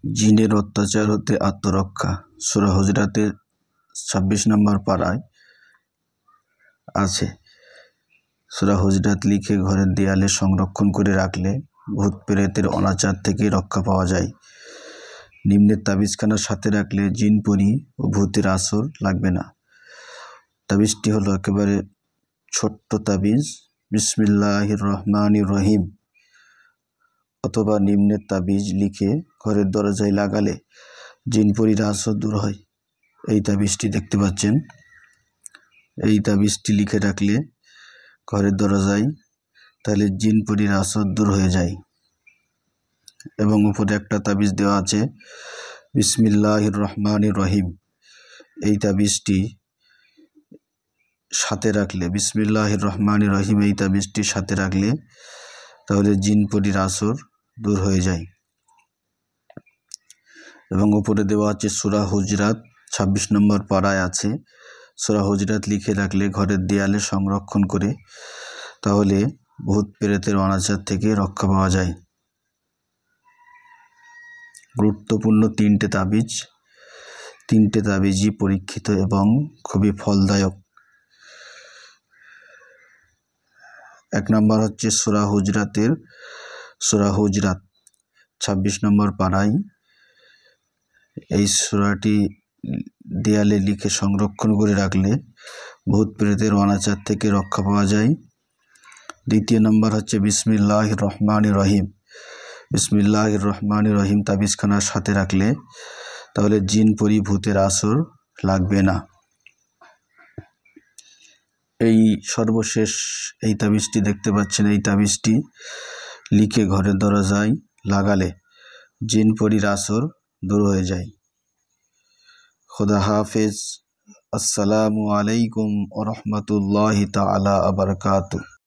জিনের অত্যাচার হতে আত্মরক্ষা। সূরা হুজরাতের 26 নম্বর পারায় আছে। সূরা হুজরাত লিখে ঘরের দেয়ালে সংরক্ষণ করে রাখলে ভূত প্রেতের অনাচার থেকে রক্ষা পাওয়া যায়। নিম্নের তাবিজখানা সাথে রাখলে জিন পরি ও ভূতের আসর লাগবে না। তাবিজটি হলো একেবারে ছোট্ট তাবিজ, বিসমিল্লাহির রহমানির রহিম অথবা নিম্নের তাবিজ লিখে ঘরের দরজায় লাগালে জিন পরির আসর দূর হয়। এই তাবিজটি দেখতে পাচ্ছেন। এই তাবিজটি লিখে রাখলে ঘরের দরজায় তাহলে জিন পরির আসর দূর হয়ে যায়। এবং উপরে একটা তাবিজ দেওয়া আছে বিসমিল্লাহির রহমানির রহিম। এই তাবিজটি সাথে রাখলে বিসমিল্লাহির রহমানির রহিম এই তাবিজটি সাথে রাখলে তাহলে জিন পরির আসর দূর হয়ে যায়। এবং উপরে দেওয়া আছে সূরা হুজরাত 26 নম্বর পারায় আছে। সূরা হুজরাত লিখে রাখলে ঘরের দেয়ালে সংরক্ষণ করে তাহলে ভূত প্রেতের অনাচার থেকে রক্ষা পাওয়া যায়। গুরুত্বপূর্ণ তিনটে তাবিজই পরীক্ষিত এবং খুবই ফলদায়ক। এক নম্বর হচ্ছে সূরা হুজরাত 26 নম্বর পারায় এই সূরাটি দেয়ালে লিখে সংরক্ষণ করে রাখলে ভূত প্রেতের অনাচার থেকে রক্ষা পাওয়া যায়। দ্বিতীয় নম্বর হচ্ছে বিসমিল্লাহির রহমানির রহিম। বিসমিল্লাহির রহমানির রহিম তাবিজখানার সাথে রাখলে তাহলে জিন পরি ভূতের আসর লাগবে না। এই সর্বশেষ এই তাবিজটি দেখতে পাচ্ছেন। এই তাবিজটি লিখে ঘরের দরজায় লাগালে জিন পরির আসর দূর হয়ে যায়। খুদা হাফেজ। আসসালামু আলাইকুম ওয়া রাহমাতুল্লাহি তাআলা ওয়া বারাকাতুহু।